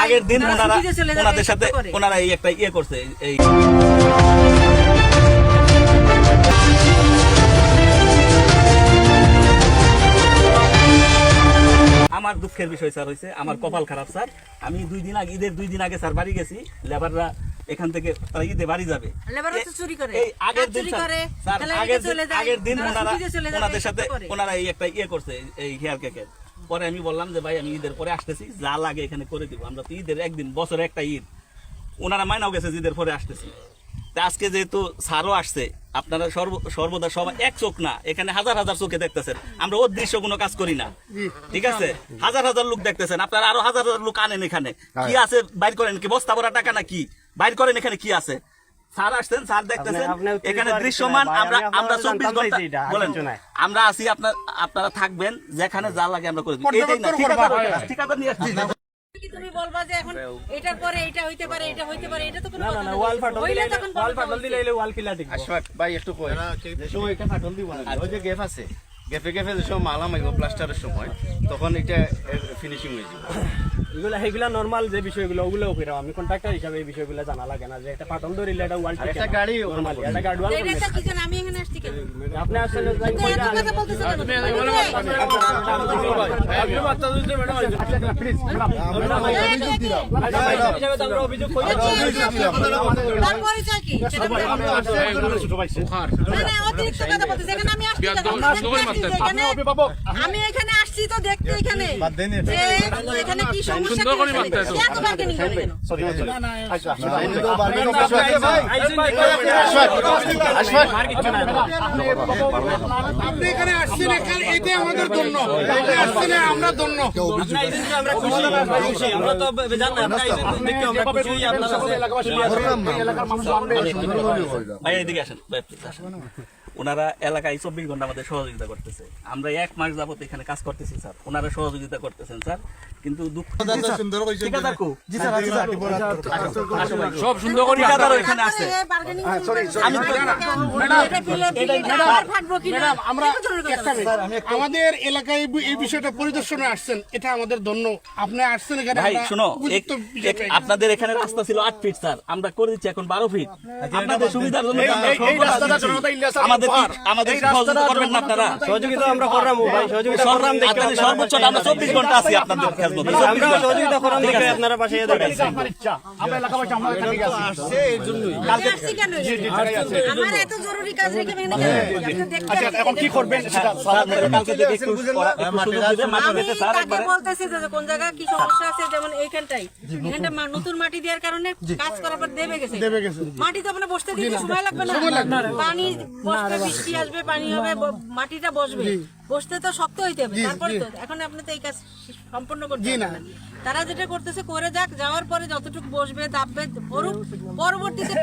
আগের দিন ওনাদের সাথে ওনারা এই একটা ইয়ে করছে। এই আমার দুঃখের বিষয় স্যার হয়েছে, আমার কপাল খারাপ স্যার। আমি ঈদের 2 দিন আগে স্যার বাড়ি গেছি, লেবাররা এখান থেকে তারা ঈদে বাড়ি যাবে। আগের দিন ওনাদের সাথে ওনারা এই একটা ইয়ে করছে এই হেয়ার কেকের। পরে আমি বললাম যে ভাই আমি ঈদের পরে আসতেছি, যা লাগে এখানে করে দিব। আমরা তো ঈদের একদিন, বছরে একটা ঈদ, ওনারা মাইনাও গেছে ঈদের পরে আসতেছি। আজকে যেহেতু স্যারও আসছে, আপনারা সর্বদা সবাই এক চোখ না, এখানে হাজার হাজার চোখে দেখতেছেন। আমরা অদৃশ্য কোনো কাজ করি না, ঠিক আছে? হাজার হাজার লোক দেখতেছেন, আপনারা আরো হাজার হাজার লোক আনেন। এখানে কি আছে বাইর করেন, কি বস্তা ভরা টাকা না কি বাইর করেন, এখানে কি আছে? স্যার আসছেন, স্যার দেখতেছেন, এখানে দৃশ্যমান। আমরা 24 ঘন্টা বলেন আমরা আছি, আপনারা থাকবেন, যেখানে যা লাগে আমরা করে দিই। ঠিকাদার নিয়ে আসছি। তুমি বলবা যে এখন এটার পরে এটা হইতে পারে, এটা হইতে পারে, এটা তো কোনো কথা না। ওয়াল ফাটল দিলে ওয়াল কিলা ঠিক। আশফাক ভাই একটু কই, সময় এটা ফাটল দিব না, ওই যে গ্যাপ আছে, গ্যাপে যে সব মালা মাইব প্লাস্টারের সময়, তখন এটা ফিনিশিং হয়ে যাবে। এগুলা নরমাল যে বিষয়গুলো ওগুলো ওকে আমি কন্ট্রাক্টর হিসাবে এই বিষয়গুলো জানা লাগে না যে একটা ফাটল ধরিলে এটা ওয়াল ঠিক। একটা গাড়ি নরমালি একটা গার্ড ওয়াল এটা কি জানেন? আমি এখানে আসছি কেন? আপনি আসলে যাই কইরা কথা বলতেছ কেন? আপনি বার্তা দিতে ম্যাডাম, প্লিজ আমরা অভিযোগ করি। তার পরিচয় কি? সেটা আমরা ছোট ভাই বুখার মানে অতিরিক্ত কথা বলতেছ। এখানে আমি আসছি কেন? আমি এখানে আসছি তো দেখতে, এখানে যে এখানে কি সমস্যা কি? এত বার্গেনিং করে কেন? আপনি এখানে আসছেন, এতে আমাদের ধন্য, আসছেন আমরা ধন্য। আমরা খুশি, আমরা তো জানি আমরা দেখে আমরা খুশি। আপনারা ভাই এদিকে আসেন, ওনারা এলাকায় 24 ঘন্টা আমাদের সহযোগিতা করতেছে। আমরা 1 মাস যাবত এখানে কাজ করতেছি স্যার, ওনারা সহযোগিতা করতেছেন স্যার। কিন্তু দুঃখ সব সুন্দর করে এখানে আছে। আমাদের এলাকায় এই বিষয়টা পরিদর্শনে আসছেন, এটা আমাদের ধন্য। আপনি আসছেন এখানে। ভাই শুনো, আপনাদের এখানে রাস্তা ছিল 8 ফিট স্যার, আমরা করে দিচ্ছি এখন 12 ফিট। আপনাদের সুবিধার জন্য আমাদের সহযোগিতা করবেন না আপনারা? সহযোগিতা আমরা করলাম ভাই, সহযোগিতা করলাম দেখে সর্বোচ্চ আমরা 24 ঘন্টা আছি আপনাদের খেদমতে। আমরা সহযোগিতা করলাম দেখে আপনারা পাশে দাঁড়াইছেন। আমরা এলাকাবাসী আমরা এখানে আসছে এই জন্যই। কালকে আসছি কেন? আমার এত জরুরি কাজ রেখে আমি এখানে কেন? আচ্ছা এখন কি করবেন সেটা কালকে দেখে একটু সুযোগ দিবেন, মাটি দিতে স্যার তাকে একবারে বলতেছি যে কোন জায়গা কি সমস্যা আছে, যেমন এইখানটাই এখানটা নতুন মাটি দেওয়ার কারণে কাজ করার পর দেবে গেছে। মাটি তো আপনার বসতে দিতে সময় লাগবে না? পানি বসবে, বৃষ্টি আসবে, পানি হবে, মাটিটা বসবে, বসতে তো শক্ত হইতে হবে। তারপরে তো এখন আপনি তো এই কাজ সম্পূর্ণ করতে পারবেন না। তারা যেটা করতেছে করে যাক, যাওয়ার পরে যতটুকু বসবে দাববে করুক, পরবর্তীতে